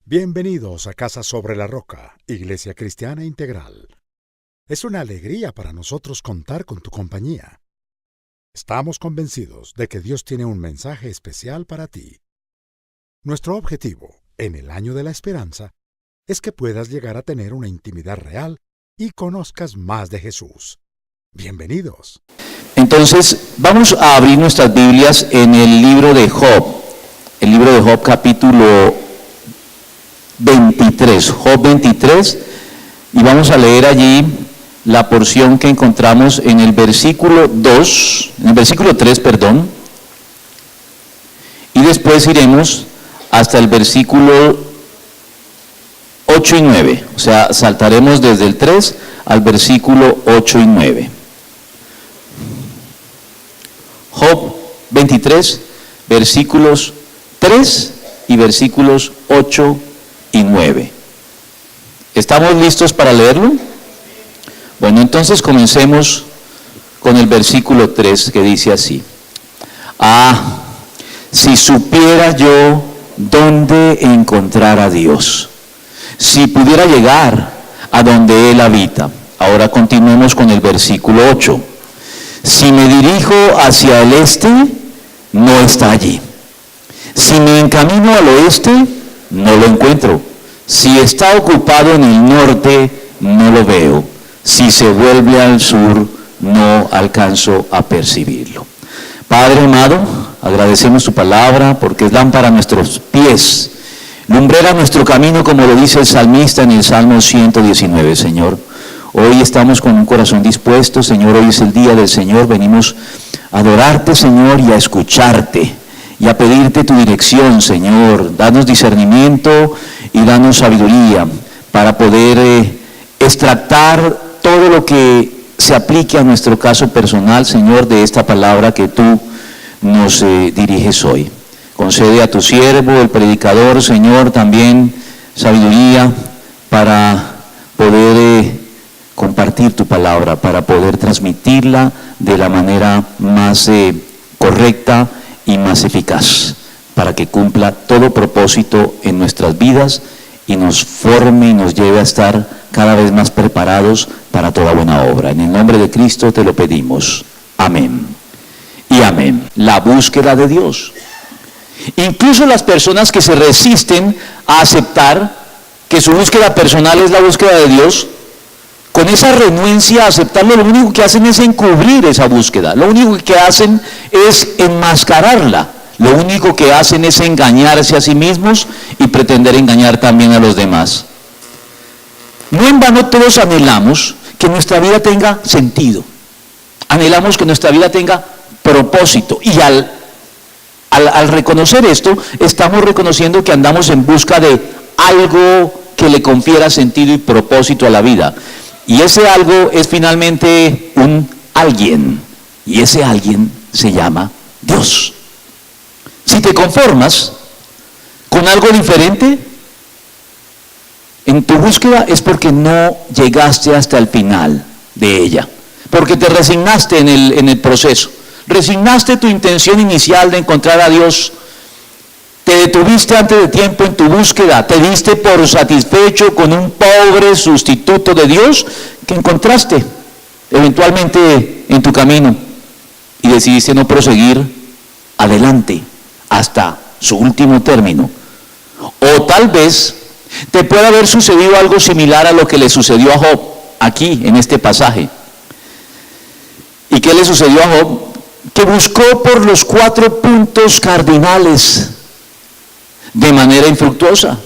Bienvenidos a Casa sobre la Roca, Iglesia Cristiana Integral. Es una alegría para nosotros contar con tu compañía. Estamos convencidos de que Dios tiene un mensaje especial para ti. Nuestro objetivo, en el año de la esperanza, es que puedas llegar a tener una intimidad real y conozcas más de Jesús. Bienvenidos. Entonces, vamos a abrir nuestras Biblias en el libro de Job. El libro de Job, capítulo 23, Job 23, y vamos a leer allí la porción que encontramos en el versículo 2, en el versículo 3, perdón, y después iremos hasta el versículo 8 y 9, o sea, saltaremos desde el 3 al versículo 8 y 9. Job 23, versículos 3 y versículos 8 y 9. ¿Estamos listos para leerlo? Bueno, entonces comencemos con el versículo 3 que dice así: si supiera yo dónde encontrar a Dios, si pudiera llegar a donde Él habita. Ahora continuemos con el versículo 8. Si me dirijo hacia el este, no está allí. Si me encamino al oeste, no lo encuentro. Si está ocupado en el norte, no lo veo. Si se vuelve al sur, no alcanzo a percibirlo. Padre amado, agradecemos tu palabra porque es lámpara a nuestros pies, lumbrera nuestro camino, como lo dice el salmista en el Salmo 119, Señor. Hoy estamos con un corazón dispuesto, Señor. Hoy es el día del Señor. Venimos a adorarte, Señor, y a escucharte y a pedirte tu dirección, Señor. Danos discernimiento y danos sabiduría para poder extractar todo lo que se aplique a nuestro caso personal, Señor, de esta palabra que tú nos diriges hoy. Concede a tu siervo, el predicador, Señor, también sabiduría para poder compartir tu palabra, para poder transmitirla de la manera más correcta y más eficaz, para que cumpla todo propósito en nuestras vidas y nos forme y nos lleve a estar cada vez más preparados para toda buena obra. En el nombre de Cristo te lo pedimos. Amén y amén. La búsqueda de Dios. Incluso las personas que se resisten a aceptar que su búsqueda personal es la búsqueda de Dios, con esa renuencia a aceptarlo, lo único que hacen es encubrir esa búsqueda, lo único que hacen es enmascararla, lo único que hacen es engañarse a sí mismos y pretender engañar también a los demás. No en vano todos anhelamos que nuestra vida tenga sentido, anhelamos que nuestra vida tenga propósito, y al reconocer esto, estamos reconociendo que andamos en busca de algo que le confiera sentido y propósito a la vida. Y ese algo es finalmente un alguien, y ese alguien se llama Dios. Si te conformas con algo diferente en tu búsqueda, es porque no llegaste hasta el final de ella, porque te resignaste en el proceso, resignaste tu intención inicial de encontrar a Dios, te detuviste antes de tiempo en tu búsqueda, te diste por satisfecho con un pobre sustituto de Dios que encontraste eventualmente en tu camino y decidiste no proseguir adelante hasta su último término. O tal vez te puede haber sucedido algo similar a lo que le sucedió a Job aquí en este pasaje. ¿Y qué le sucedió a Job? Que buscó por los 4 puntos cardinales de manera infructuosa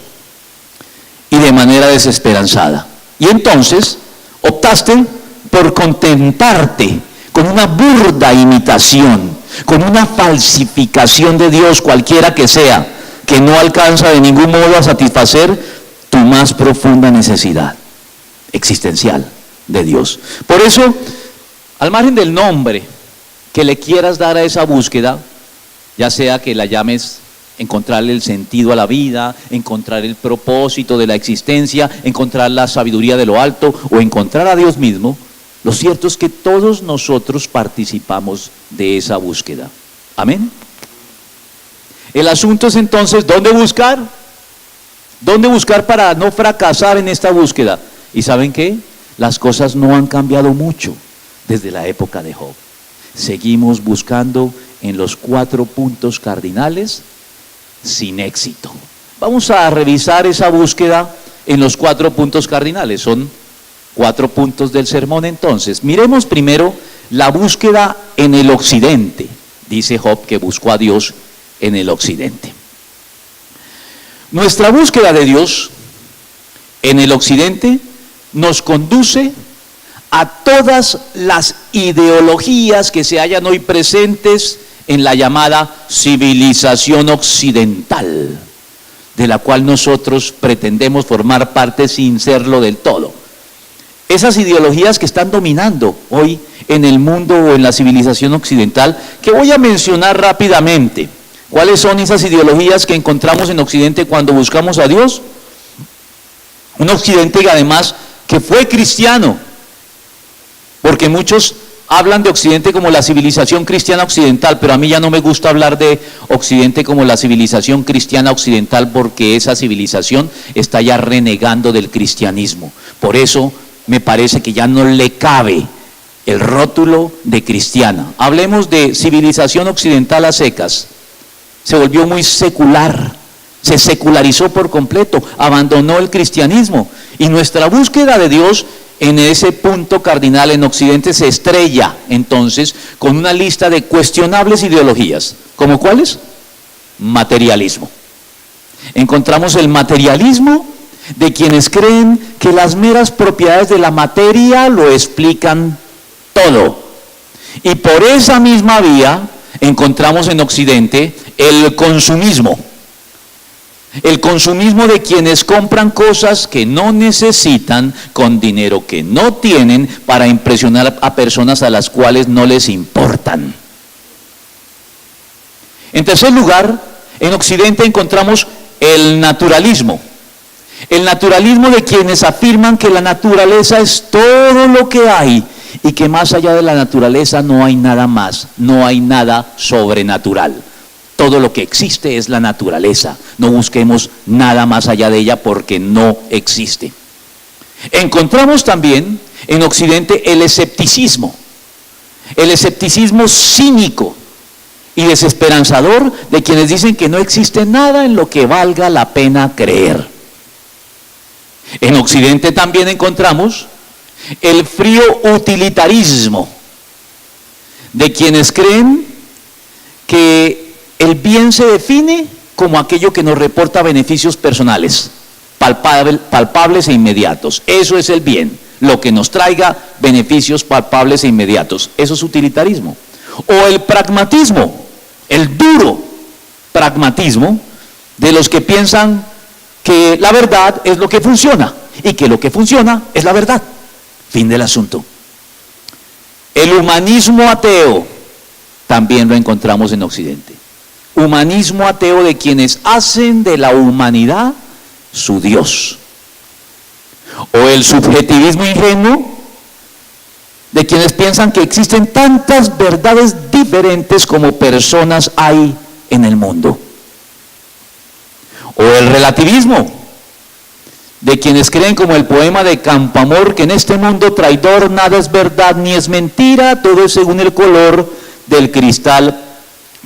y de manera desesperanzada. Y entonces optaste por contentarte con una burda imitación, con una falsificación de Dios, cualquiera que sea, que no alcanza de ningún modo a satisfacer tu más profunda necesidad existencial de Dios. Por eso, al margen del nombre que le quieras dar a esa búsqueda, ya sea que la llames encontrarle el sentido a la vida, encontrar el propósito de la existencia, encontrar la sabiduría de lo alto o encontrar a Dios mismo, lo cierto es que todos nosotros participamos de esa búsqueda. ¿Amén? El asunto es entonces, ¿dónde buscar? ¿Dónde buscar para no fracasar en esta búsqueda? ¿Y saben qué? Las cosas no han cambiado mucho desde la época de Job. Seguimos buscando en los 4 puntos cardinales sin éxito. Vamos a revisar esa búsqueda en los 4 puntos cardinales. Son 4 puntos del sermón entonces. Miremos primero la búsqueda en el occidente. Dice Job que buscó a Dios en el occidente. Nuestra búsqueda de Dios en el occidente nos conduce a todas las ideologías que se hallan hoy presentes en la llamada civilización occidental, de la cual nosotros pretendemos formar parte sin serlo del todo. Esas ideologías que están dominando hoy en el mundo o en la civilización occidental, que voy a mencionar rápidamente. ¿Cuáles son esas ideologías que encontramos en Occidente cuando buscamos a Dios? Un Occidente que además que fue cristiano, porque muchos hablan de Occidente como la civilización cristiana occidental, pero a mí ya no me gusta hablar de Occidente como la civilización cristiana occidental, porque esa civilización está ya renegando del cristianismo. Por eso me parece que ya no le cabe el rótulo de cristiana. Hablemos de civilización occidental a secas. Se volvió muy secular, se secularizó por completo, abandonó el cristianismo, y nuestra búsqueda de Dios en ese punto cardinal en Occidente se estrella entonces con una lista de cuestionables ideologías. ¿Cómo cuáles? Materialismo. Encontramos el materialismo de quienes creen que las meras propiedades de la materia lo explican todo. Y por esa misma vía encontramos en Occidente el consumismo. El consumismo de quienes compran cosas que no necesitan con dinero que no tienen para impresionar a personas a las cuales no les importan. En tercer lugar, en Occidente encontramos el naturalismo. El naturalismo de quienes afirman que la naturaleza es todo lo que hay y que más allá de la naturaleza no hay nada más, no hay nada sobrenatural. Todo lo que existe es la naturaleza. No busquemos nada más allá de ella porque no existe. Encontramos también en Occidente el escepticismo cínico y desesperanzador de quienes dicen que no existe nada en lo que valga la pena creer. En Occidente también encontramos el frío utilitarismo de quienes creen que el bien se define como aquello que nos reporta beneficios personales, palpables e inmediatos. Eso es el bien, lo que nos traiga beneficios palpables e inmediatos. Eso es utilitarismo. O el pragmatismo, el duro pragmatismo de los que piensan que la verdad es lo que funciona y que lo que funciona es la verdad. Fin del asunto. El humanismo ateo también lo encontramos en Occidente. Humanismo ateo de quienes hacen de la humanidad su Dios. O el subjetivismo ingenuo de quienes piensan que existen tantas verdades diferentes como personas hay en el mundo. O el relativismo de quienes creen, como el poema de Campoamor, que en este mundo traidor nada es verdad ni es mentira, todo es según el color del cristal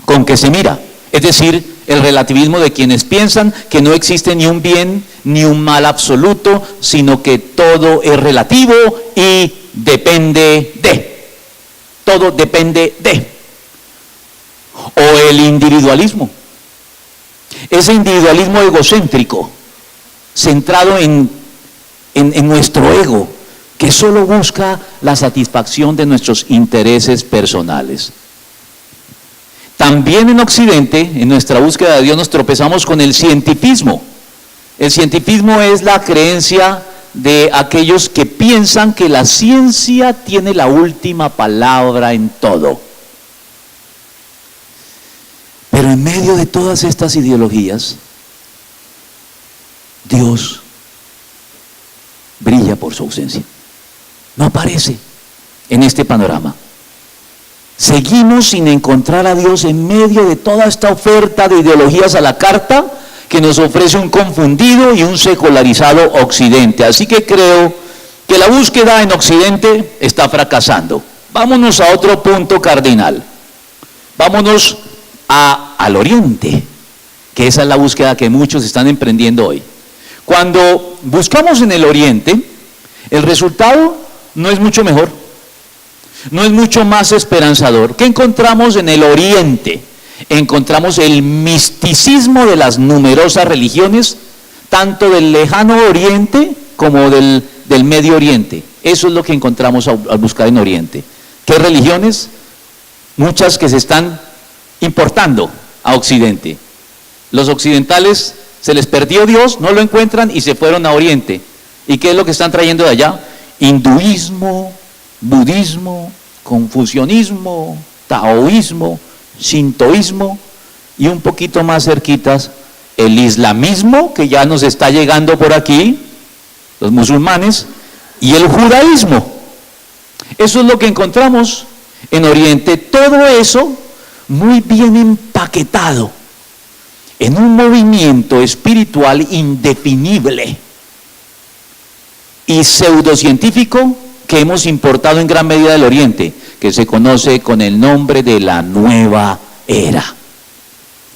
con que se mira. Es decir, el relativismo de quienes piensan que no existe ni un bien ni un mal absoluto, sino que todo es relativo y depende de. Todo depende de. O el individualismo. Ese individualismo egocéntrico, centrado en nuestro ego, que solo busca la satisfacción de nuestros intereses personales. También en Occidente, en nuestra búsqueda de Dios, nos tropezamos con el cientifismo. El cientifismo es la creencia de aquellos que piensan que la ciencia tiene la última palabra en todo. Pero en medio de todas estas ideologías, Dios brilla por su ausencia. No aparece en este panorama. Seguimos sin encontrar a Dios en medio de toda esta oferta de ideologías a la carta que nos ofrece un confundido y un secularizado Occidente. Así que creo que la búsqueda en Occidente está fracasando. Vámonos a otro punto cardinal. Vámonos al Oriente, que esa es la búsqueda que muchos están emprendiendo hoy. Cuando buscamos en el Oriente, el resultado no es mucho mejor, no es mucho más esperanzador. ¿Qué encontramos en el Oriente? Encontramos el misticismo de las numerosas religiones, tanto del lejano Oriente como del Medio Oriente. Eso es lo que encontramos al buscar en Oriente. ¿Qué religiones? Muchas que se están importando a Occidente. Los occidentales se les perdió Dios, no lo encuentran y se fueron a Oriente. ¿Y qué es lo que están trayendo de allá? Hinduismo, budismo, confucianismo, taoísmo, sintoísmo y un poquito más cerquitas el islamismo, que ya nos está llegando por aquí, los musulmanes, y el judaísmo. Eso es lo que encontramos en Oriente. Todo eso muy bien empaquetado en un movimiento espiritual indefinible y pseudocientífico que hemos importado en gran medida del Oriente, que se conoce con el nombre de la nueva era,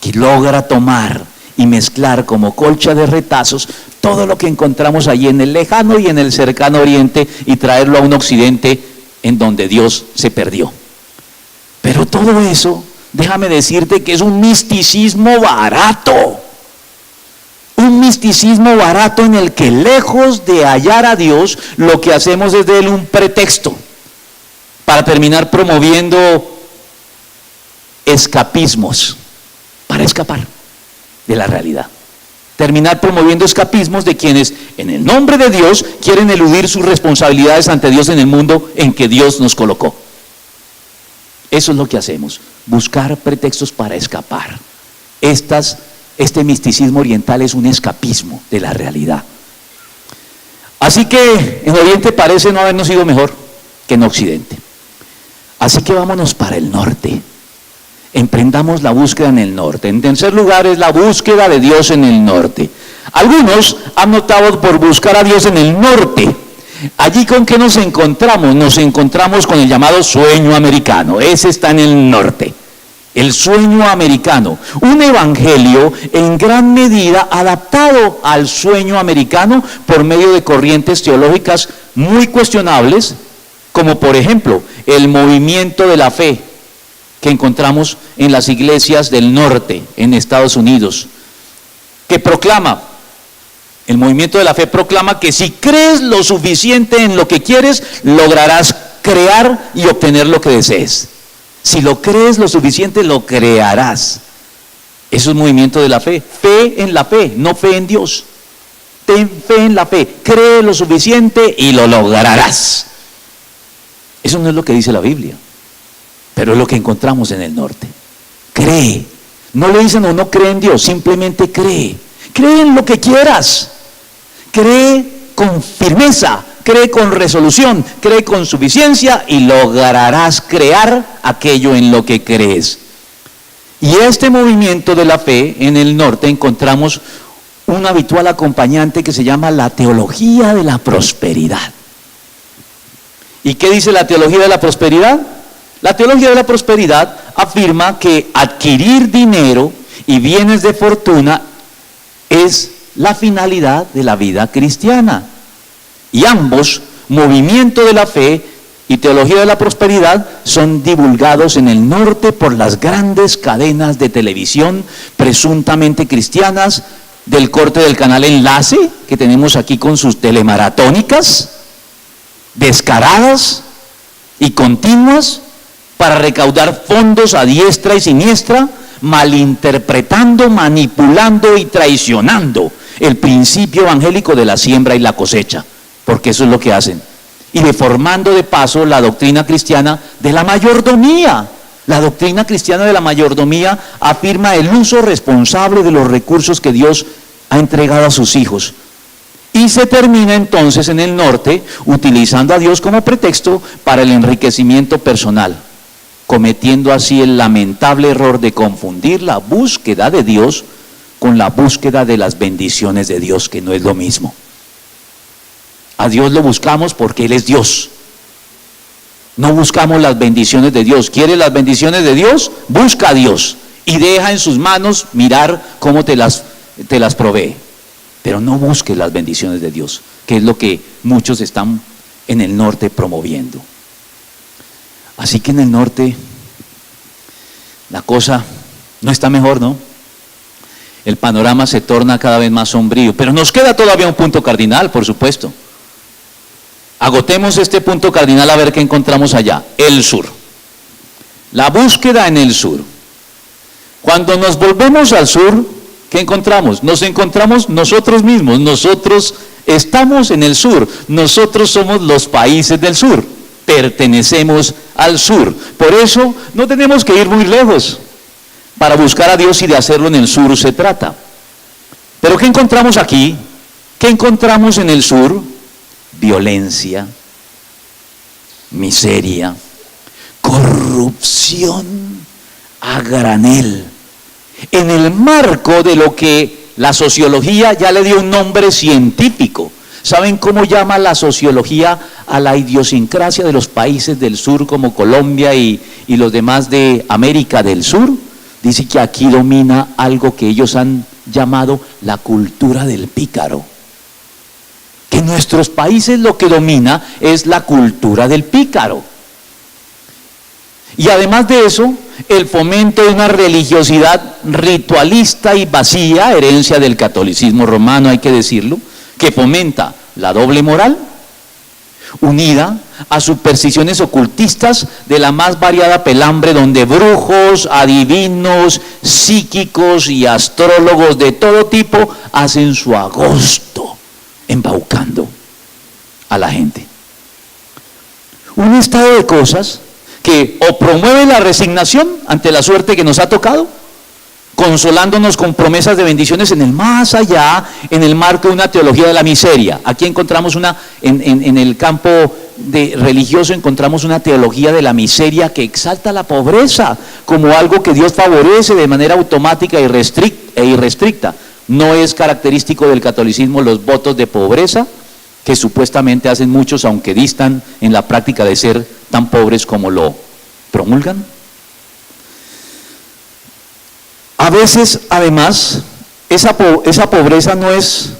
que logra tomar y mezclar como colcha de retazos todo lo que encontramos allí en el lejano y en el cercano Oriente y traerlo a un Occidente en donde Dios se perdió. Pero todo eso, déjame decirte que es un misticismo barato. Un misticismo barato en el que lejos de hallar a Dios, lo que hacemos es de él un pretexto para terminar promoviendo escapismos, para escapar de la realidad. Terminar promoviendo escapismos de quienes en el nombre de Dios quieren eludir sus responsabilidades ante Dios en el mundo en que Dios nos colocó. Eso es lo que hacemos, buscar pretextos para escapar. Este misticismo oriental es un escapismo de la realidad. Así que en Oriente parece no habernos ido mejor que en Occidente. Así que vámonos para el norte. Emprendamos la búsqueda en el norte. En tercer lugar es la búsqueda de Dios en el norte. Algunos han optado por buscar a Dios en el norte. Allí, ¿con qué nos encontramos? Nos encontramos con el llamado sueño americano. Ese está en el norte. El sueño americano, un evangelio en gran medida adaptado al sueño americano por medio de corrientes teológicas muy cuestionables, como por ejemplo el movimiento de la fe que encontramos en las iglesias del norte en Estados Unidos, que proclama, el movimiento de la fe proclama que si crees lo suficiente en lo que quieres, lograrás crear y obtener lo que desees. Si lo crees lo suficiente, lo crearás. Eso es movimiento de la fe. Fe en la fe, no fe en Dios. Ten fe en la fe. Cree lo suficiente y lo lograrás. Eso no es lo que dice la Biblia, pero es lo que encontramos en el norte. Cree. No le dicen no cree en Dios, simplemente cree. Cree en lo que quieras. Cree con firmeza. Cree con resolución, cree con suficiencia y lograrás crear aquello en lo que crees. Y este movimiento de la fe en el norte encontramos un habitual acompañante que se llama la teología de la prosperidad. ¿Y qué dice la teología de la prosperidad? La teología de la prosperidad afirma que adquirir dinero y bienes de fortuna es la finalidad de la vida cristiana. Y ambos, movimiento de la fe y teología de la prosperidad, son divulgados en el norte por las grandes cadenas de televisión presuntamente cristianas del corte del canal Enlace, que tenemos aquí con sus telemaratónicas, descaradas y continuas para recaudar fondos a diestra y siniestra, malinterpretando, manipulando y traicionando el principio evangélico de la siembra y la cosecha. Porque eso es lo que hacen. Y deformando de paso la doctrina cristiana de la mayordomía. La doctrina cristiana de la mayordomía afirma el uso responsable de los recursos que Dios ha entregado a sus hijos. Y se termina entonces en el norte utilizando a Dios como pretexto para el enriquecimiento personal, cometiendo así el lamentable error de confundir la búsqueda de Dios con la búsqueda de las bendiciones de Dios, que no es lo mismo. A Dios lo buscamos porque Él es Dios. No buscamos las bendiciones de Dios. ¿Quieres las bendiciones de Dios? Busca a Dios y deja en sus manos mirar cómo te las provee. Pero no busques las bendiciones de Dios, que es lo que muchos están en el norte promoviendo. Así que en el norte la cosa no está mejor, ¿no? El panorama se torna cada vez más sombrío, pero nos queda todavía un punto cardinal, por supuesto. Agotemos este punto cardinal a ver qué encontramos allá, el sur. La búsqueda en el sur. Cuando nos volvemos al sur, ¿qué encontramos? Nos encontramos nosotros mismos, nosotros estamos en el sur, nosotros somos los países del sur, pertenecemos al sur. Por eso no tenemos que ir muy lejos para buscar a Dios, y de hacerlo en el sur se trata. Pero ¿qué encontramos aquí? ¿Qué encontramos en el sur? Violencia, miseria, corrupción a granel, en el marco de lo que la sociología ya le dio un nombre científico. ¿Saben cómo llama la sociología a la idiosincrasia de los países del sur, como Colombia y los demás de América del Sur? Dice que aquí domina algo que ellos han llamado la cultura del pícaro. Que en nuestros países lo que domina es la cultura del pícaro. Y además de eso, el fomento de una religiosidad ritualista y vacía, herencia del catolicismo romano, hay que decirlo, que fomenta la doble moral, unida a supersticiones ocultistas de la más variada pelambre, donde brujos, adivinos, psíquicos y astrólogos de todo tipo hacen su agosto embaucando a la gente. Un estado de cosas que o promueve la resignación ante la suerte que nos ha tocado, consolándonos con promesas de bendiciones en el más allá, en el marco de una teología de la miseria. Aquí encontramos en el campo religioso encontramos una teología de la miseria que exalta la pobreza como algo que Dios favorece de manera automática e irrestricta. No es característico del catolicismo los votos de pobreza que supuestamente hacen muchos, aunque distan en la práctica de ser tan pobres como lo promulgan. A veces, además, esa pobreza no es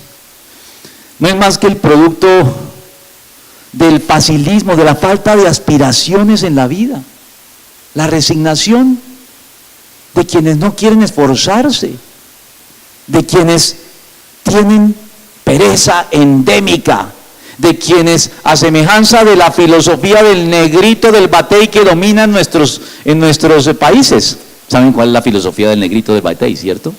más que el producto del facilismo, de la falta de aspiraciones en la vida, la resignación de quienes no quieren esforzarse, de quienes tienen pereza endémica, de quienes, a semejanza de la filosofía del negrito del batey que domina en nuestros países. ¿Saben cuál es la filosofía del negrito del batey, cierto?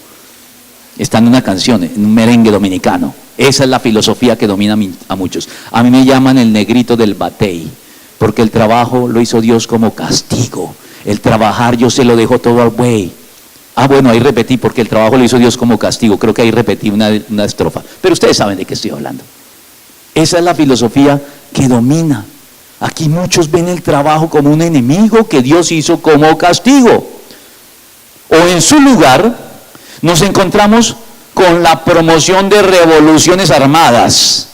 Está en una canción, en un merengue dominicano. Esa es la filosofía que domina a muchos. A mí me llaman el negrito del batey, porque el trabajo lo hizo Dios como castigo. El trabajar yo se lo dejo todo al buey. Bueno, ahí repetí, porque el trabajo lo hizo Dios como castigo. Creo que ahí repetí una estrofa. Pero ustedes saben de qué estoy hablando. Esa es la filosofía que domina. Aquí muchos ven el trabajo como un enemigo que Dios hizo como castigo. O en su lugar, nos encontramos con la promoción de revoluciones armadas.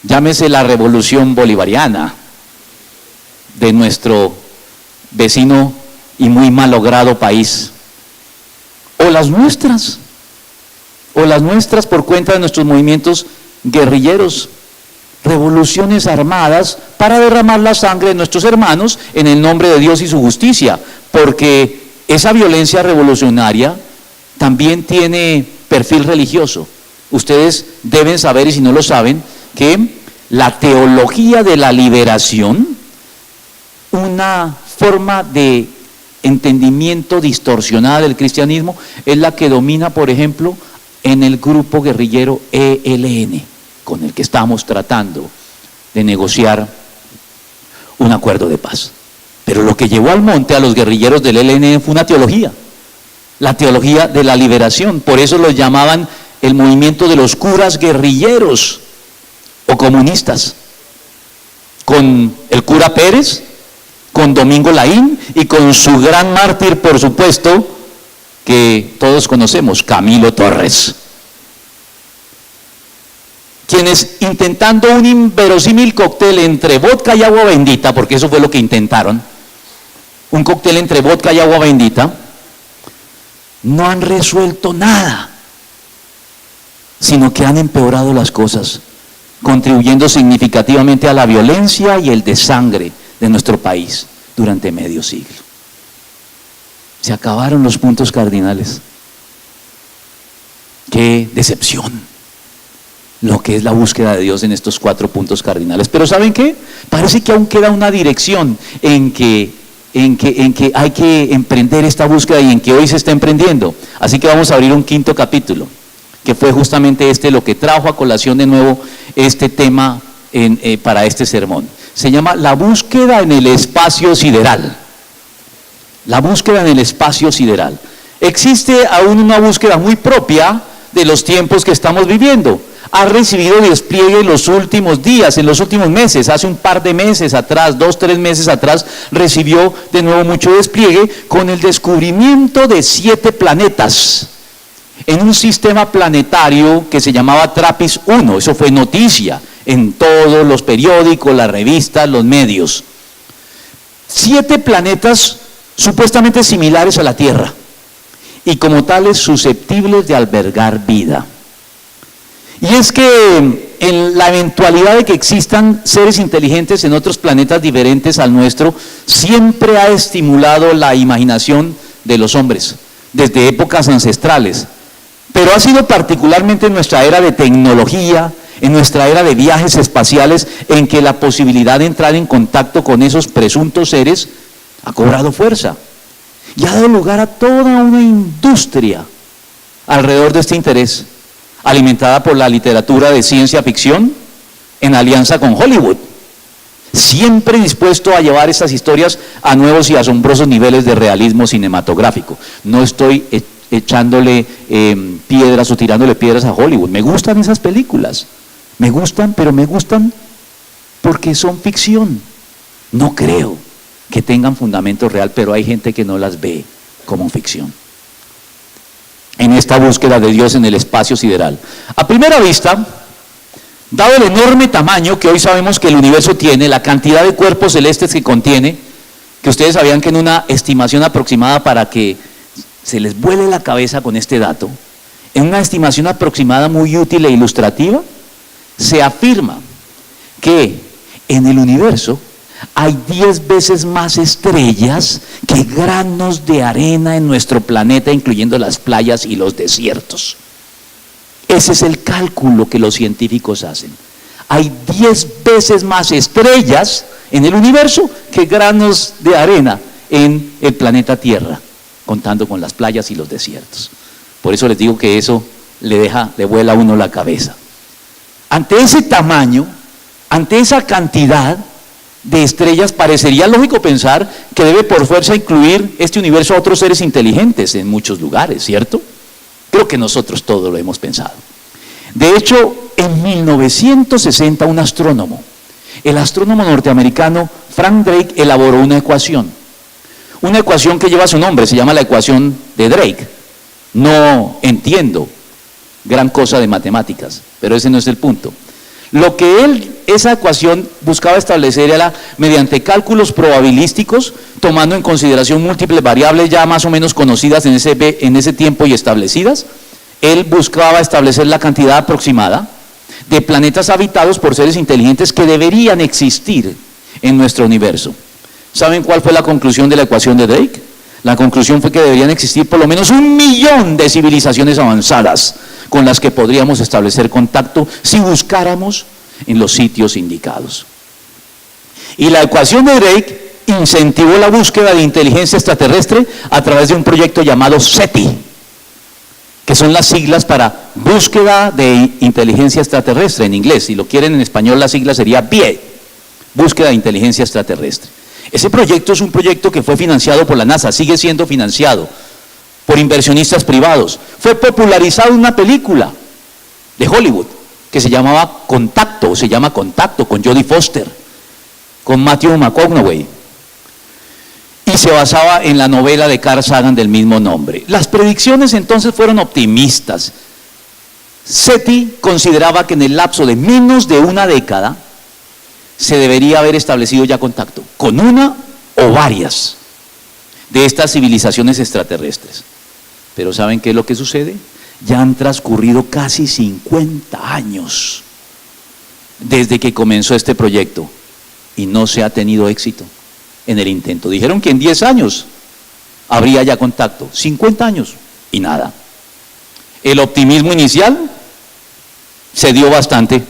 Llámese la revolución bolivariana de nuestro vecino y muy malogrado país. O las nuestras por cuenta de nuestros movimientos guerrilleros. Revoluciones armadas para derramar la sangre de nuestros hermanos en el nombre de Dios y su justicia, porque esa violencia revolucionaria también tiene perfil religioso. Ustedes deben saber, y si no lo saben, que la teología de la liberación, una forma de entendimiento distorsionada del cristianismo, es la que domina, por ejemplo, en el grupo guerrillero ELN, con el que estamos tratando de negociar un acuerdo de paz. Pero lo que llevó al monte a los guerrilleros del ELN fue una teología, la teología de la liberación. Por eso los llamaban el movimiento de los curas guerrilleros o comunistas, con el cura Pérez, con Domingo Laín y con su gran mártir, por supuesto, que todos conocemos, Camilo Torres, quienes intentando un inverosímil cóctel entre vodka y agua bendita, porque eso fue lo que intentaron, un cóctel entre vodka y agua bendita, no han resuelto nada, sino que han empeorado las cosas, contribuyendo significativamente a la violencia y el desangre de nuestro país durante medio siglo. Se acabaron los puntos cardinales. ¡Qué decepción! Lo que es la búsqueda de Dios en estos 4 puntos cardinales. Pero ¿saben qué? Parece que aún queda una dirección en que hay que emprender esta búsqueda y en que hoy se está emprendiendo. Así que vamos a abrir un 5º capítulo, que fue justamente lo que trajo a colación de nuevo este tema para este sermón. Se llama la búsqueda en el espacio sideral. La búsqueda en el espacio sideral. Existe aún una búsqueda muy propia de los tiempos que estamos viviendo. Ha recibido despliegue en los últimos días, en los últimos meses. Hace un par de meses atrás, 2-3 meses atrás, recibió de nuevo mucho despliegue con el descubrimiento de 7 planetas en un sistema planetario que se llamaba TRAPPIST-1. Eso fue noticia en todos los periódicos, las revistas, los medios. 7 planetas supuestamente similares a la Tierra y como tales susceptibles de albergar vida. Y es que en la eventualidad de que existan seres inteligentes en otros planetas diferentes al nuestro, siempre ha estimulado la imaginación de los hombres, desde épocas ancestrales. Pero ha sido particularmente en nuestra era de tecnología, en nuestra era de viajes espaciales, en que la posibilidad de entrar en contacto con esos presuntos seres ha cobrado fuerza. Y ha dado lugar a toda una industria alrededor de este interés, alimentada por la literatura de ciencia ficción en alianza con Hollywood, siempre dispuesto a llevar estas historias a nuevos y asombrosos niveles de realismo cinematográfico. No estoy echándole piedras o tirándole piedras a Hollywood. Me gustan esas películas, me gustan, pero me gustan porque son ficción. No creo que tengan fundamento real, pero hay gente que no las ve como ficción. En esta búsqueda de Dios en el espacio sideral. A primera vista, dado el enorme tamaño que hoy sabemos que el universo tiene, la cantidad de cuerpos celestes que contiene, que ustedes sabían que en una estimación aproximada, para que se les vuele la cabeza con este dato, en una estimación aproximada muy útil e ilustrativa, se afirma que en el universo hay 10 veces más estrellas que granos de arena en nuestro planeta, incluyendo las playas y los desiertos. Ese es el cálculo que los científicos hacen. Hay 10 veces más estrellas en el universo que granos de arena en el planeta Tierra, contando con las playas y los desiertos. Por eso les digo que eso le vuela a uno la cabeza. Ante ese tamaño, ante esa cantidad de estrellas, parecería lógico pensar que debe por fuerza incluir este universo a otros seres inteligentes en muchos lugares, ¿cierto? Creo que nosotros todos lo hemos pensado. De hecho, en 1960 un astrónomo, el astrónomo norteamericano Frank Drake, elaboró una ecuación que lleva su nombre, se llama la ecuación de Drake. No entiendo gran cosa de matemáticas, pero ese no es el punto. Lo que esa ecuación buscaba establecer era, mediante cálculos probabilísticos, tomando en consideración múltiples variables ya más o menos conocidas en ese tiempo y establecidas, él buscaba establecer la cantidad aproximada de planetas habitados por seres inteligentes que deberían existir en nuestro universo. ¿Saben cuál fue la conclusión de la ecuación de Drake? La conclusión fue que deberían existir por lo menos 1 millón de civilizaciones avanzadas con las que podríamos establecer contacto si buscáramos en los sitios indicados. Y la ecuación de Drake incentivó la búsqueda de inteligencia extraterrestre a través de un proyecto llamado SETI, que son las siglas para búsqueda de inteligencia extraterrestre en inglés. Si lo quieren en español, la sigla sería BIE, búsqueda de inteligencia extraterrestre. Ese proyecto es un proyecto que fue financiado por la NASA, sigue siendo financiado por inversionistas privados. Fue popularizado en una película de Hollywood que se llama Contacto, con Jodie Foster, con Matthew McConaughey. y se basaba en la novela de Carl Sagan del mismo nombre. Las predicciones entonces fueron optimistas. SETI consideraba que en el lapso de menos de una década se debería haber establecido ya contacto con una o varias de estas civilizaciones extraterrestres. Pero ¿saben qué es lo que sucede? Ya han transcurrido casi 50 años desde que comenzó este proyecto y no se ha tenido éxito en el intento. Dijeron que en 10 años habría ya contacto, 50 años y nada. El optimismo inicial se dio bastante.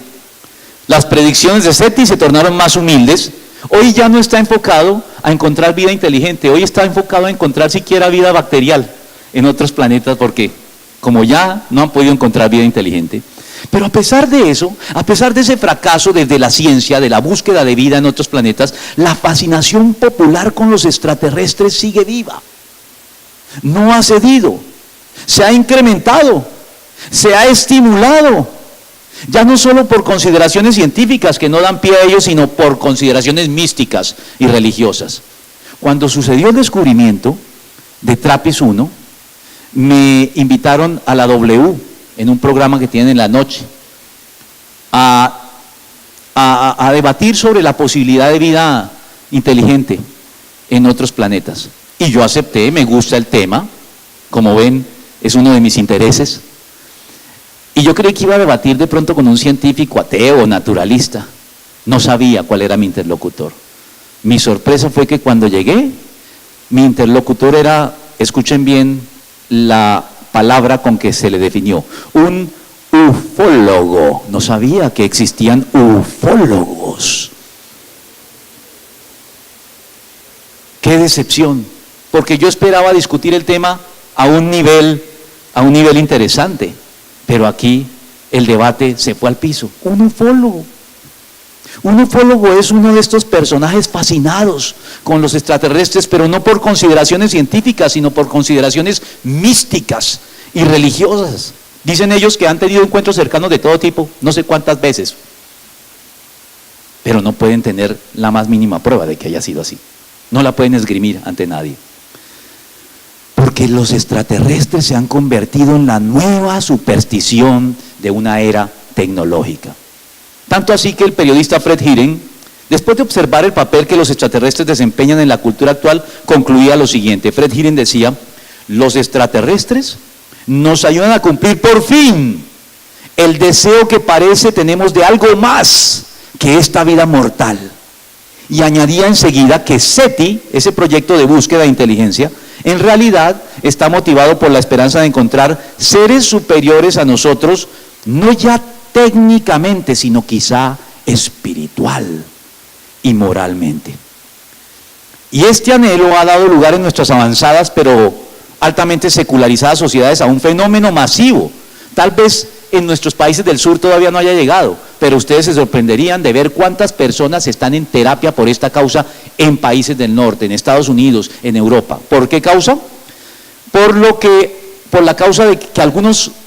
Las predicciones de SETI se tornaron más humildes. Hoy ya no está enfocado a encontrar vida inteligente, hoy está enfocado a encontrar siquiera vida bacterial en otros planetas, porque como ya no han podido encontrar vida inteligente. Pero a pesar de eso, a pesar de ese fracaso desde la ciencia, de la búsqueda de vida en otros planetas, la fascinación popular con los extraterrestres sigue viva. No ha cedido, se ha incrementado, se ha estimulado. Ya no solo por consideraciones científicas que no dan pie a ello, sino por consideraciones místicas y religiosas. Cuando sucedió el descubrimiento de TRAPPIST-1, me invitaron a la W, en un programa que tienen en la noche, a debatir sobre la posibilidad de vida inteligente en otros planetas. Y yo acepté, me gusta el tema, como ven, es uno de mis intereses. Y yo creí que iba a debatir de pronto con un científico ateo o naturalista. No sabía cuál era mi interlocutor. Mi sorpresa fue que cuando llegué, mi interlocutor era, escuchen bien la palabra con que se le definió, un ufólogo. No sabía que existían ufólogos. ¡Qué decepción! Porque yo esperaba discutir el tema a un nivel interesante. Pero aquí el debate se fue al piso. Un ufólogo. Un ufólogo es uno de estos personajes fascinados con los extraterrestres, pero no por consideraciones científicas, sino por consideraciones místicas y religiosas. Dicen ellos que han tenido encuentros cercanos de todo tipo, no sé cuántas veces, pero no pueden tener la más mínima prueba de que haya sido así. No la pueden esgrimir ante nadie. Porque los extraterrestres se han convertido en la nueva superstición de una era tecnológica. Tanto así que el periodista Fred Heeren, después de observar el papel que los extraterrestres desempeñan en la cultura actual, concluía lo siguiente. Fred Heeren decía: los extraterrestres nos ayudan a cumplir por fin el deseo que parece tenemos de algo más que esta vida mortal. Y añadía enseguida que SETI, ese proyecto de búsqueda de inteligencia, en realidad está motivado por la esperanza de encontrar seres superiores a nosotros, no ya técnicamente, sino quizá espiritual y moralmente. Y este anhelo ha dado lugar en nuestras avanzadas pero altamente secularizadas sociedades a un fenómeno masivo. Tal vez en nuestros países del sur todavía no haya llegado, pero ustedes se sorprenderían de ver cuántas personas están en terapia por esta causa en países del norte, en Estados Unidos, en Europa. ¿Por qué causa? Por la causa de que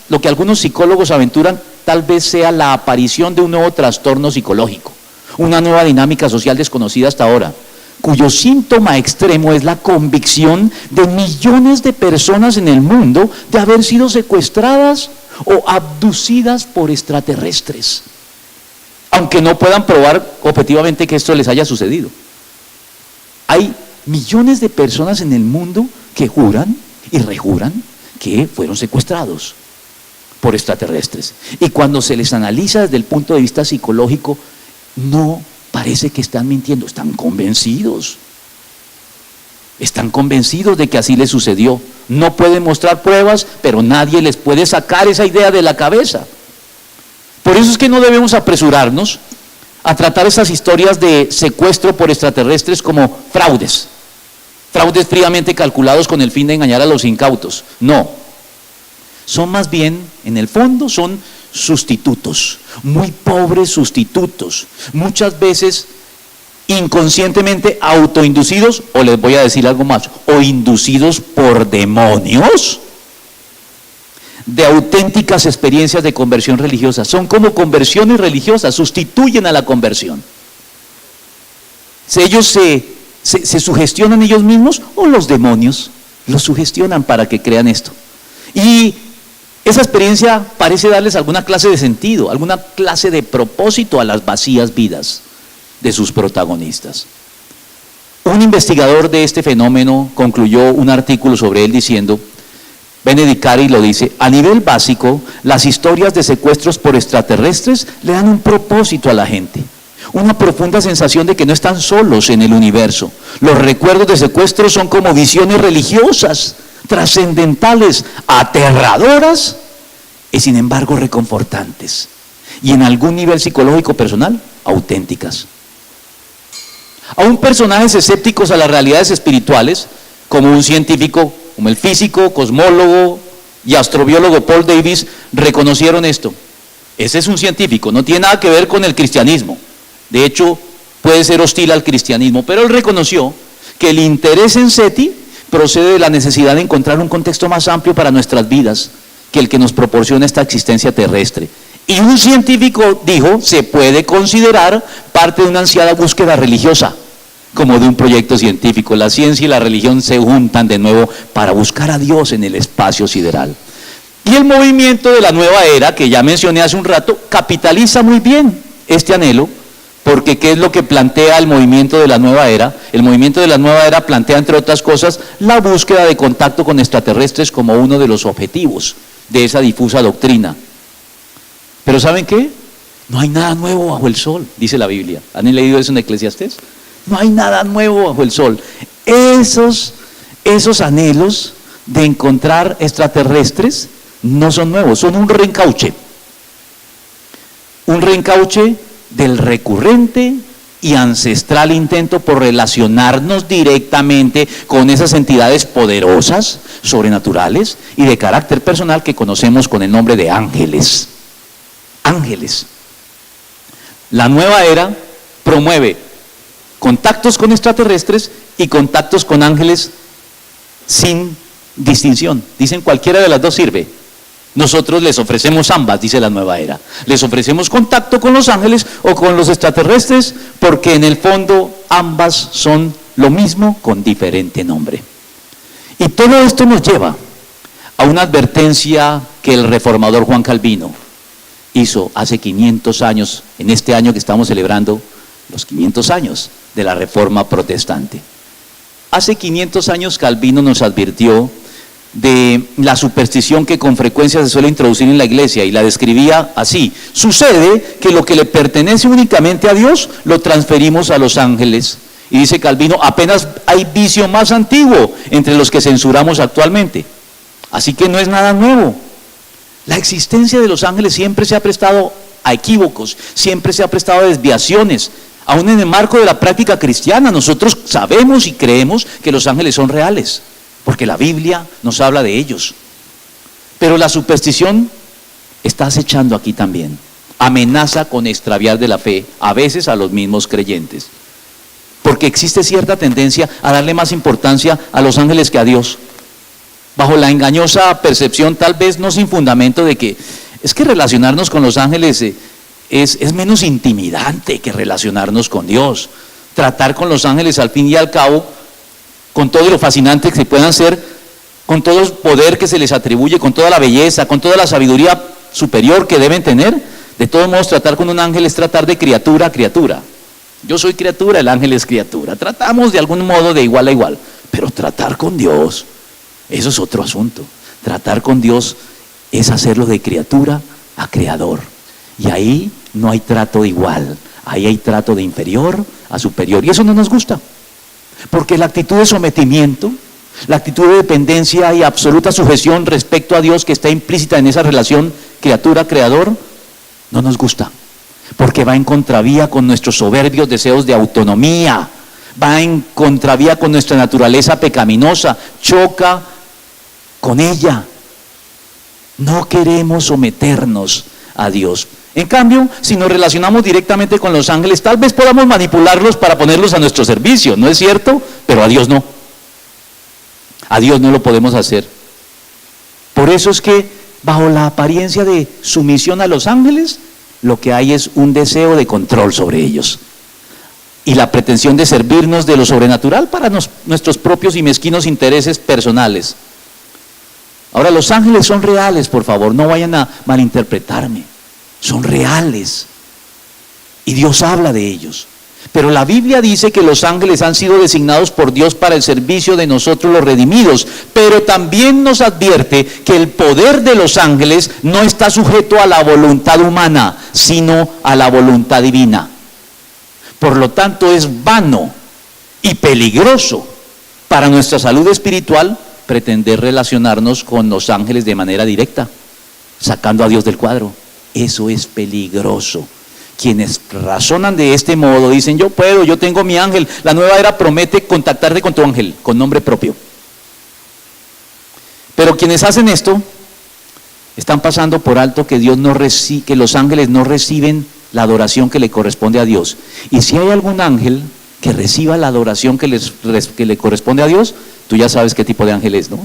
lo que algunos psicólogos aventuran tal vez sea la aparición de un nuevo trastorno psicológico, una nueva dinámica social desconocida hasta ahora, cuyo síntoma extremo es la convicción de millones de personas en el mundo de haber sido secuestradas o abducidas por extraterrestres, aunque no puedan probar objetivamente que esto les haya sucedido. Hay millones de personas en el mundo que juran y rejuran que fueron secuestrados por extraterrestres. Y cuando se les analiza desde el punto de vista psicológico, no parece que están mintiendo, están convencidos. Están convencidos de que así les sucedió. No pueden mostrar pruebas, pero nadie les puede sacar esa idea de la cabeza. Por eso es que no debemos apresurarnos a tratar esas historias de secuestro por extraterrestres como fraudes fríamente calculados con el fin de engañar a los incautos. No, son más bien, en el fondo, son sustitutos, muy pobres sustitutos, muchas veces inconscientemente autoinducidos, o les voy a decir algo más, o inducidos por demonios, de auténticas experiencias de conversión religiosa. Son como conversiones religiosas, sustituyen a la conversión. Ellos se ¿Se sugestionan ellos mismos o los demonios los sugestionan para que crean esto? Y esa experiencia parece darles alguna clase de sentido, alguna clase de propósito a las vacías vidas de sus protagonistas. Un investigador de este fenómeno concluyó un artículo sobre él diciendo, Benedict Carey lo dice, a nivel básico, las historias de secuestros por extraterrestres le dan un propósito a la gente, una profunda sensación de que no están solos en el universo. Los recuerdos de secuestros son como visiones religiosas, trascendentales, aterradoras y sin embargo reconfortantes, y en algún nivel psicológico personal, auténticas. Aún personajes escépticos a las realidades espirituales, como un científico, como el físico, cosmólogo y astrobiólogo Paul Davies, reconocieron esto. Ese es un científico, no tiene nada que ver con el cristianismo. De hecho, puede ser hostil al cristianismo, pero él reconoció que el interés en SETI procede de la necesidad de encontrar un contexto más amplio para nuestras vidas que el que nos proporciona esta existencia terrestre. Y un científico dijo, se puede considerar parte de una ansiada búsqueda religiosa, como de un proyecto científico. La ciencia y la religión se juntan de nuevo para buscar a Dios en el espacio sideral. Y el movimiento de la nueva era, que ya mencioné hace un rato, capitaliza muy bien este anhelo, porque ¿qué es lo que plantea el movimiento de la nueva era? El movimiento de la nueva era plantea, entre otras cosas, la búsqueda de contacto con extraterrestres como uno de los objetivos de esa difusa doctrina. Pero ¿saben qué? No hay nada nuevo bajo el sol, dice la Biblia. ¿Han leído eso en Eclesiastés? No hay nada nuevo bajo el sol. Esos anhelos de encontrar extraterrestres no son nuevos, son un reencauche. Un reencauche del recurrente y ancestral intento por relacionarnos directamente con esas entidades poderosas, sobrenaturales y de carácter personal que conocemos con el nombre de ángeles. Ángeles. La nueva era promueve contactos con extraterrestres y contactos con ángeles sin distinción. Dicen cualquiera de las dos sirve. Nosotros les ofrecemos ambas, dice la nueva era. Les ofrecemos contacto con los ángeles o con los extraterrestres, porque en el fondo ambas son lo mismo con diferente nombre. Y todo esto nos lleva a una advertencia que el reformador Juan Calvino hizo hace 500 años, en este año que estamos celebrando los 500 años de la Reforma Protestante. Hace 500 años Calvino nos advirtió de la superstición que con frecuencia se suele introducir en la iglesia, y la describía así: sucede que lo que le pertenece únicamente a Dios lo transferimos a los ángeles. Y dice Calvino, apenas hay vicio más antiguo entre los que censuramos actualmente. Así que no es nada nuevo. La existencia de los ángeles siempre se ha prestado a equívocos, siempre se ha prestado a desviaciones. Aún en el marco de la práctica cristiana, nosotros sabemos y creemos que los ángeles son reales, porque la Biblia nos habla de ellos. Pero la superstición está acechando aquí también. Amenaza con extraviar de la fe, a veces a los mismos creyentes. Porque existe cierta tendencia a darle más importancia a los ángeles que a Dios, bajo la engañosa percepción, tal vez no sin fundamento, de que es que relacionarnos con los ángeles es menos intimidante que relacionarnos con Dios. Tratar con los ángeles, al fin y al cabo, con todo lo fascinante que se puedan ser, con todo el poder que se les atribuye, con toda la belleza, con toda la sabiduría superior que deben tener, de todos modos tratar con un ángel es tratar de criatura a criatura. Yo soy criatura, el ángel es criatura. Tratamos de algún modo de igual a igual, pero tratar con Dios, eso es otro asunto. Tratar con Dios es hacerlo de criatura a creador. Y ahí no hay trato igual, ahí hay trato de inferior a superior. Y eso no nos gusta, porque la actitud de sometimiento, la actitud de dependencia y absoluta sujeción respecto a Dios que está implícita en esa relación criatura-creador, no nos gusta, porque va en contravía con nuestros soberbios deseos de autonomía, va en contravía con nuestra naturaleza pecaminosa, choca con ella. No queremos someternos a Dios. En cambio, si nos relacionamos directamente con los ángeles, tal vez podamos manipularlos para ponerlos a nuestro servicio, ¿no es cierto? Pero a Dios no. A Dios no lo podemos hacer. Por eso es que, bajo la apariencia de sumisión a los ángeles, lo que hay es un deseo de control sobre ellos. y la pretensión de servirnos de lo sobrenatural para nuestros propios y mezquinos intereses personales. Ahora, los ángeles son reales, por favor, no vayan a malinterpretarme. Son reales. Y Dios habla de ellos. Pero la Biblia dice que los ángeles han sido designados por Dios para el servicio de nosotros los redimidos. Pero también nos advierte que el poder de los ángeles no está sujeto a la voluntad humana, sino a la voluntad divina. Por lo tanto, es vano y peligroso para nuestra salud espiritual pretender relacionarnos con los ángeles de manera directa, sacando a Dios del cuadro. Eso es peligroso. Quienes razonan de este modo dicen: yo puedo, yo tengo mi ángel. La nueva era promete contactarte con tu ángel, con nombre propio. Pero quienes hacen esto están pasando por alto que que los ángeles no reciben la adoración que le corresponde a Dios. Y si hay algún ángel que reciba la adoración que le corresponde a Dios, tú ya sabes qué tipo de ángel es, ¿no?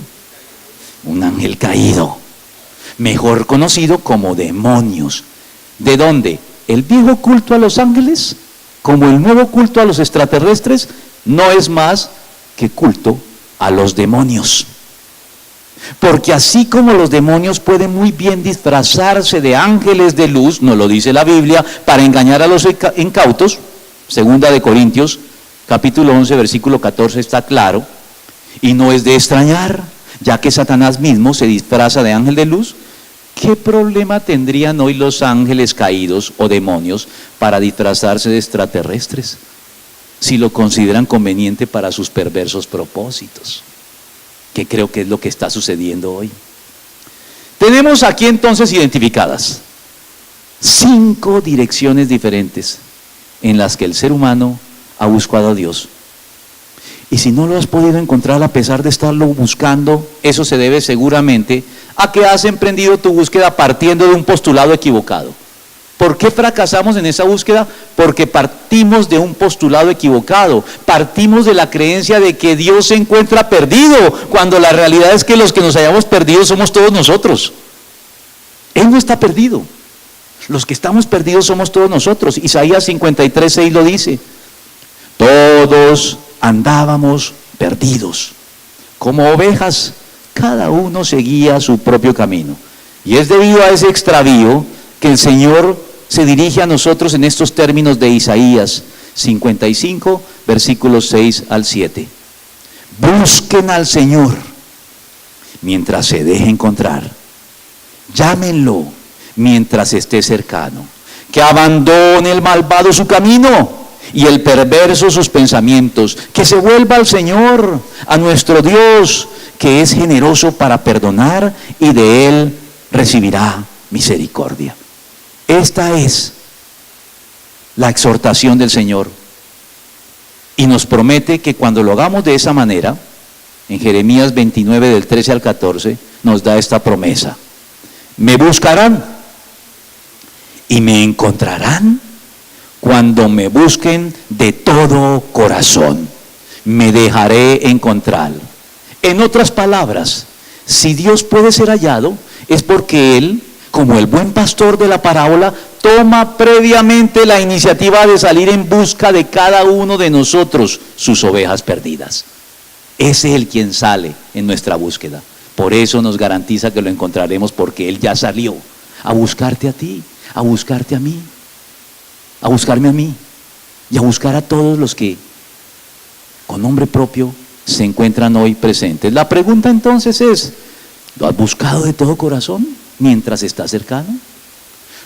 Un ángel caído, mejor conocido como demonios. ¿De dónde? El viejo culto a los ángeles, como el nuevo culto a los extraterrestres, no es más que culto a los demonios. Porque así como los demonios pueden muy bien disfrazarse de ángeles de luz, nos lo dice la Biblia, para engañar a los incautos, 2 de Corintios, capítulo 11, versículo 14, está claro, y no es de extrañar, ya que Satanás mismo se disfraza de ángel de luz. ¿Qué problema tendrían hoy los ángeles caídos o demonios para disfrazarse de extraterrestres, si lo consideran conveniente para sus perversos propósitos? Que creo que es lo que está sucediendo hoy. Tenemos aquí entonces identificadas 5 direcciones diferentes en las que el ser humano ha buscado a Dios. Y si no lo has podido encontrar a pesar de estarlo buscando, eso se debe seguramente a que has emprendido tu búsqueda partiendo de un postulado equivocado. ¿Por qué fracasamos en esa búsqueda? Porque partimos de un postulado equivocado, partimos de la creencia de que Dios se encuentra perdido, cuando la realidad es que los que nos hayamos perdido somos todos nosotros. Él no está perdido, los que estamos perdidos somos todos nosotros. Isaías 53:6 lo dice: todos andábamos perdidos, como ovejas, cada uno seguía su propio camino. Y es debido a ese extravío que el Señor se dirige a nosotros en estos términos de Isaías 55, versículos 6 al 7. Busquen al Señor mientras se deje encontrar. Llámenlo mientras esté cercano. Que abandone el malvado su camino y el perverso sus pensamientos. Que se vuelva al Señor, a nuestro Dios, que es generoso para perdonar, y de Él recibirá misericordia. Esta es la exhortación del Señor. Y nos promete que cuando lo hagamos de esa manera, en Jeremías 29, del 13 al 14, nos da esta promesa: me buscarán y me encontrarán cuando me busquen de todo corazón. Me dejaré encontrar. En otras palabras, si Dios puede ser hallado, es porque Él, como el buen pastor de la parábola, toma previamente la iniciativa de salir en busca de cada uno de nosotros, sus ovejas perdidas. Es Él quien sale en nuestra búsqueda. Por eso nos garantiza que lo encontraremos, porque Él ya salió a buscarte a ti, a buscarte a mí, a buscarme a mí y a buscar a todos los que con nombre propio se encuentran hoy presentes. La pregunta entonces es: ¿lo has buscado de todo corazón mientras estás cercano?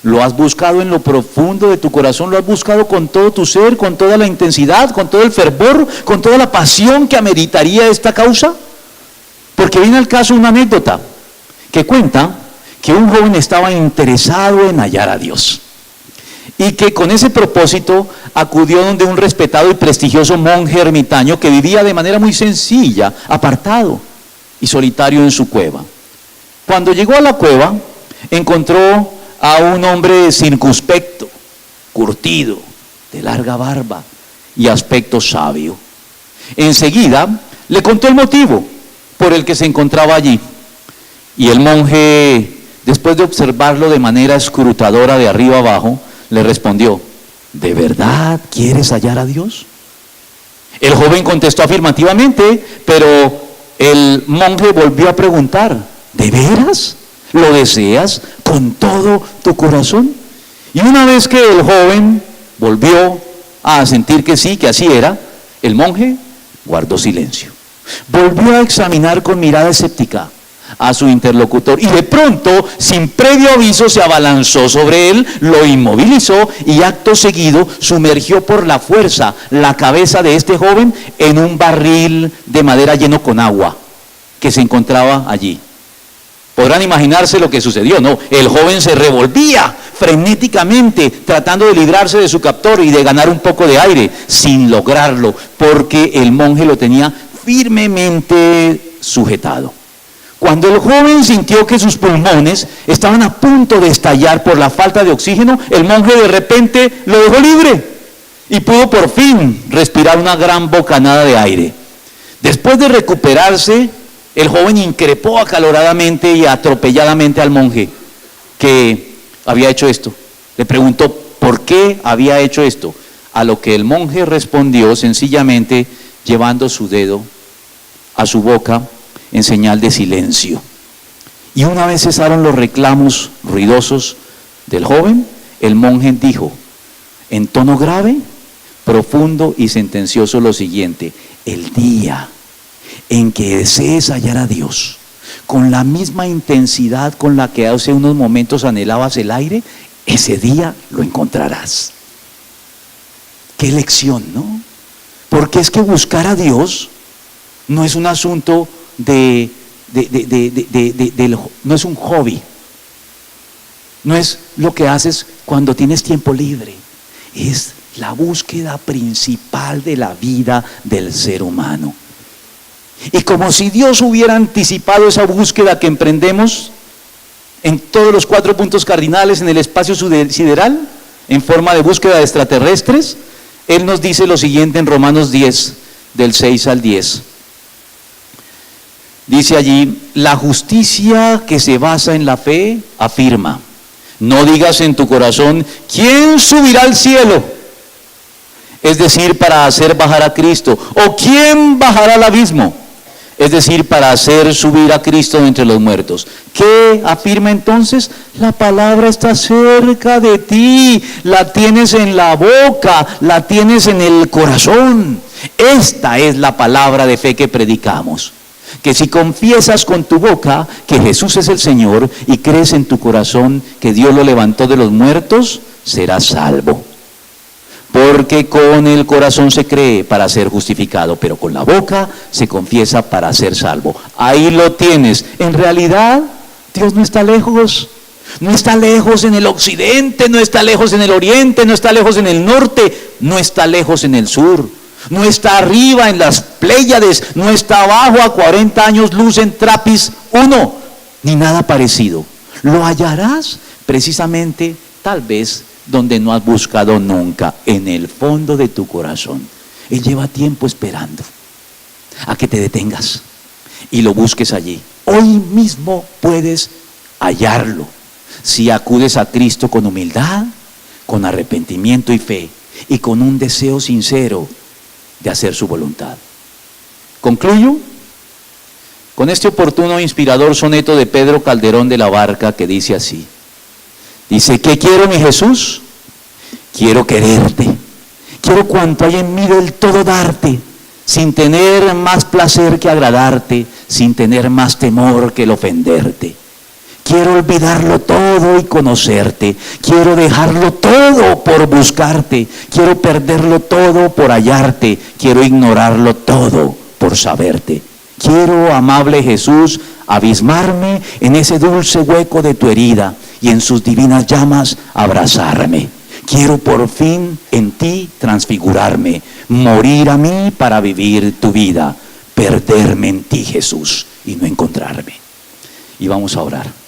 ¿Lo has buscado en lo profundo de tu corazón? ¿Lo has buscado con todo tu ser, con toda la intensidad, con todo el fervor, con toda la pasión que ameritaría esta causa? Porque viene al caso una anécdota que cuenta que un joven estaba interesado en hallar a Dios, y que con ese propósito acudió donde un respetado y prestigioso monje ermitaño que vivía de manera muy sencilla, apartado y solitario en su cueva. Cuando llegó a la cueva, encontró a un hombre circunspecto, curtido, de larga barba y aspecto sabio. Enseguida le contó el motivo por el que se encontraba allí, y el monje, después de observarlo de manera escrutadora de arriba abajo, le respondió: ¿de verdad quieres hallar a Dios? El joven contestó afirmativamente, pero el monje volvió a preguntar, ¿de veras? ¿Lo deseas con todo tu corazón? Y una vez que el joven volvió a sentir que sí, que así era, el monje guardó silencio. Volvió a examinar con mirada escéptica a su interlocutor y de pronto, sin previo aviso, se abalanzó sobre él, lo inmovilizó y acto seguido sumergió por la fuerza la cabeza de este joven en un barril de madera lleno con agua que se encontraba allí. Podrán imaginarse lo que sucedió, ¿no? El joven se revolvía frenéticamente tratando de librarse de su captor y de ganar un poco de aire, sin lograrlo, porque el monje lo tenía firmemente sujetado. Cuando el joven sintió que sus pulmones estaban a punto de estallar por la falta de oxígeno, el monje de repente lo dejó libre y pudo por fin respirar una gran bocanada de aire. Después de recuperarse, el joven increpó acaloradamente y atropelladamente al monje que había hecho esto. Le preguntó por qué había hecho esto, a lo que el monje respondió sencillamente llevando su dedo a su boca en señal de silencio. Y una vez cesaron los reclamos ruidosos del joven, el monje dijo en tono grave, profundo y sentencioso lo siguiente: el día en que desees hallar a Dios con la misma intensidad con la que hace unos momentos anhelabas el aire, ese día lo encontrarás. Qué lección, ¿no? Porque es que buscar a Dios no es un asunto no es un hobby, no es lo que haces cuando tienes tiempo libre, es la búsqueda principal de la vida del ser humano. Y como si Dios hubiera anticipado esa búsqueda que emprendemos en todos los 4 puntos cardinales en el espacio sideral, en forma de búsqueda de extraterrestres, Él nos dice lo siguiente en Romanos 10, del 6 al 10. Dice allí, la justicia que se basa en la fe afirma, no digas en tu corazón, ¿quién subirá al cielo? Es decir, para hacer bajar a Cristo. ¿O quién bajará al abismo? Es decir, para hacer subir a Cristo de entre los muertos. ¿Qué afirma entonces? La palabra está cerca de ti, la tienes en la boca, la tienes en el corazón. Esta es la palabra de fe que predicamos. Que si confiesas con tu boca que Jesús es el Señor y crees en tu corazón que Dios lo levantó de los muertos, serás salvo. Porque con el corazón se cree para ser justificado, pero con la boca se confiesa para ser salvo. Ahí lo tienes. En realidad, Dios no está lejos. No está lejos en el occidente, no está lejos en el oriente, no está lejos en el norte, no está lejos en el sur. No está arriba en las Pléyades, no está abajo a 40 años luz en Trappist 1, ni nada parecido. Lo hallarás precisamente, tal vez, donde no has buscado nunca, en el fondo de tu corazón. Él lleva tiempo esperando a que te detengas y lo busques allí. Hoy mismo puedes hallarlo si acudes a Cristo con humildad, con arrepentimiento y fe y con un deseo sincero de hacer su voluntad. Concluyo con este oportuno e inspirador soneto de Pedro Calderón de la Barca que dice así. Dice, ¿qué quiero, mi Jesús? Quiero quererte. Quiero cuanto hay en mí del todo darte, sin tener más placer que agradarte, sin tener más temor que el ofenderte. Quiero olvidarlo todo y conocerte. Quiero dejarlo todo por buscarte. Quiero perderlo todo por hallarte. Quiero ignorarlo todo por saberte. Quiero, amable Jesús, abismarme en ese dulce hueco de tu herida y en sus divinas llamas abrazarme. Quiero por fin en ti transfigurarme, morir a mí para vivir tu vida, perderme en ti, Jesús, y no encontrarme. Y vamos a orar.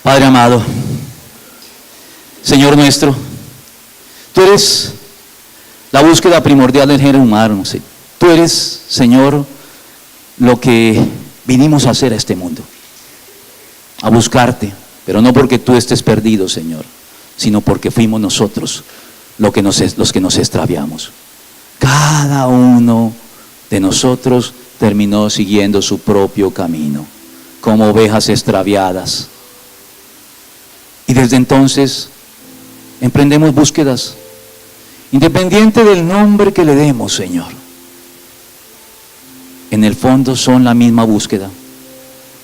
Padre amado, Señor nuestro, tú eres la búsqueda primordial del género humano. Tú eres, Señor, lo que vinimos a hacer a este mundo, a buscarte, pero no porque tú estés perdido, Señor, sino porque fuimos nosotros los que nos extraviamos. Cada uno de nosotros terminó siguiendo su propio camino, como ovejas extraviadas. Y desde entonces emprendemos búsquedas, independiente del nombre que le demos, Señor. En el fondo son la misma búsqueda,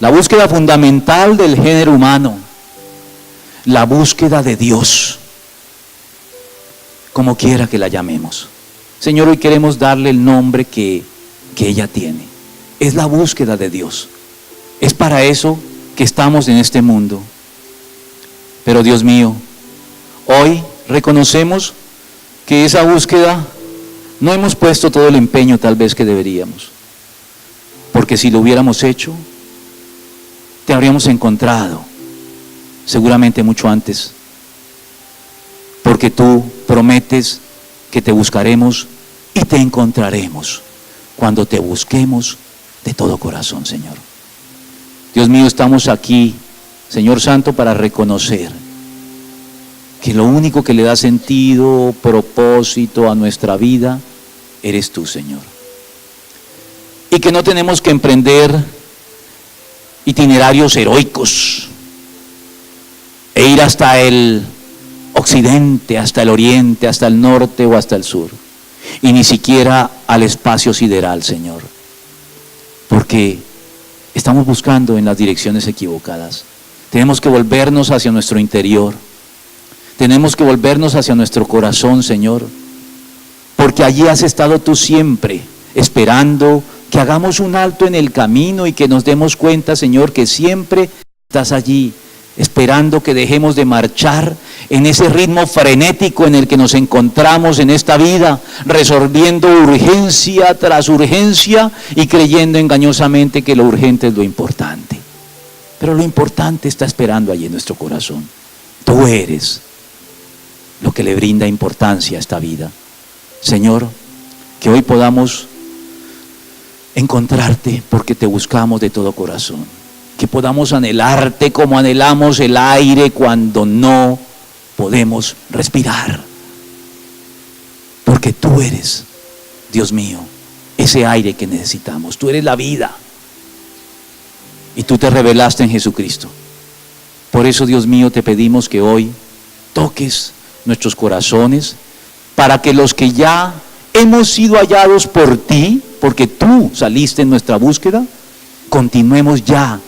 la búsqueda fundamental del género humano, la búsqueda de Dios, como quiera que la llamemos. Señor, hoy queremos darle el nombre que ella tiene. Es la búsqueda de Dios. Es para eso que estamos en este mundo. Pero Dios mío, hoy reconocemos que esa búsqueda no hemos puesto todo el empeño tal vez que deberíamos. Porque si lo hubiéramos hecho, te habríamos encontrado seguramente mucho antes. Porque tú prometes que te buscaremos y te encontraremos cuando te busquemos de todo corazón, Señor. Dios mío, estamos aquí, Señor Santo, para reconocer que lo único que le da sentido, propósito a nuestra vida, eres tú, Señor. Y que no tenemos que emprender itinerarios heroicos e ir hasta el occidente, hasta el oriente, hasta el norte o hasta el sur, y ni siquiera al espacio sideral, Señor, porque estamos buscando en las direcciones equivocadas. Tenemos que volvernos hacia nuestro interior, tenemos que volvernos hacia nuestro corazón, Señor, porque allí has estado tú siempre, esperando que hagamos un alto en el camino y que nos demos cuenta, Señor, que siempre estás allí, esperando que dejemos de marchar en ese ritmo frenético en el que nos encontramos en esta vida, resolviendo urgencia tras urgencia y creyendo engañosamente que lo urgente es lo importante. Pero lo importante está esperando allí en nuestro corazón. Tú eres lo que le brinda importancia a esta vida. Señor, que hoy podamos encontrarte porque te buscamos de todo corazón. Que podamos anhelarte como anhelamos el aire cuando no podemos respirar. Porque tú eres, Dios mío, ese aire que necesitamos. Tú eres la vida. Y tú te revelaste en Jesucristo. Por eso, Dios mío, te pedimos que hoy toques nuestros corazones para que los que ya hemos sido hallados por ti, porque tú saliste en nuestra búsqueda, continuemos ya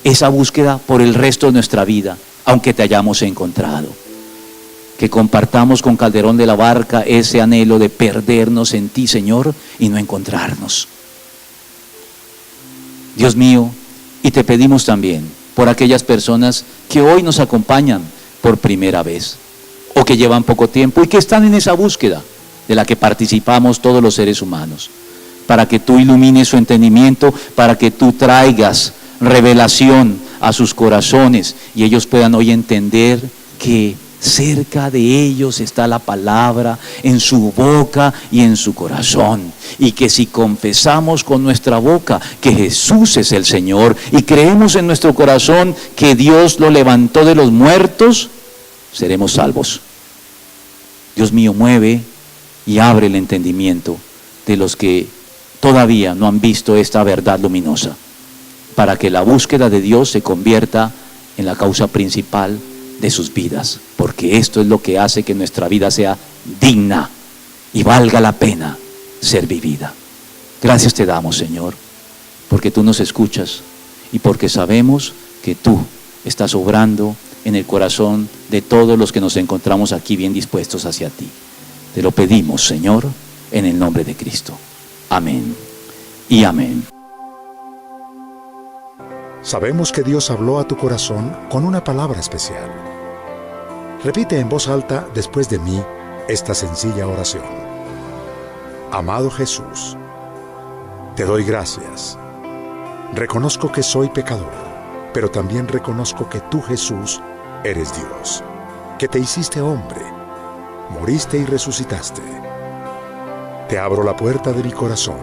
esa búsqueda por el resto de nuestra vida, aunque te hayamos encontrado. Que compartamos con Calderón de la Barca ese anhelo de perdernos en ti, Señor, y no encontrarnos. Dios mío, y te pedimos también por aquellas personas que hoy nos acompañan por primera vez, o que llevan poco tiempo y que están en esa búsqueda de la que participamos todos los seres humanos, para que tú ilumines su entendimiento, para que tú traigas revelación a sus corazones y ellos puedan hoy entender que cerca de ellos está la palabra, en su boca y en su corazón, y que si confesamos con nuestra boca que Jesús es el Señor y creemos en nuestro corazón que Dios lo levantó de los muertos, seremos salvos. Dios mío, mueve y abre el entendimiento de los que todavía no han visto esta verdad luminosa, para que la búsqueda de Dios se convierta en la causa principal de sus vidas, porque esto es lo que hace que nuestra vida sea digna y valga la pena ser vivida. Gracias te damos, Señor, porque tú nos escuchas y porque sabemos que tú estás obrando en el corazón de todos los que nos encontramos aquí bien dispuestos hacia ti. Te lo pedimos, Señor, en el nombre de Cristo. Amén y amén. Sabemos que Dios habló a tu corazón con una palabra especial. Repite en voz alta después de mí esta sencilla oración. Amado Jesús, te doy gracias. Reconozco que soy pecador, pero también reconozco que tú, Jesús, eres Dios, que te hiciste hombre, moriste y resucitaste. Te abro la puerta de mi corazón.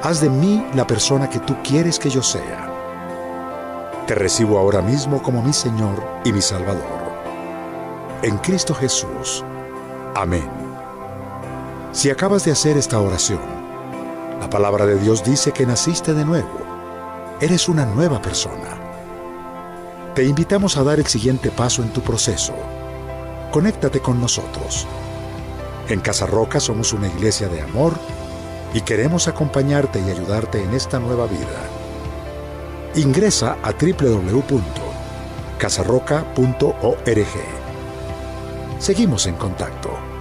Haz de mí la persona que tú quieres que yo sea. Te recibo ahora mismo como mi Señor y mi Salvador. En Cristo Jesús. Amén. Si acabas de hacer esta oración, la palabra de Dios dice que naciste de nuevo. Eres una nueva persona. Te invitamos a dar el siguiente paso en tu proceso. Conéctate con nosotros. En Casa Roca somos una iglesia de amor y queremos acompañarte y ayudarte en esta nueva vida. Ingresa a www.casarroca.org. Seguimos en contacto.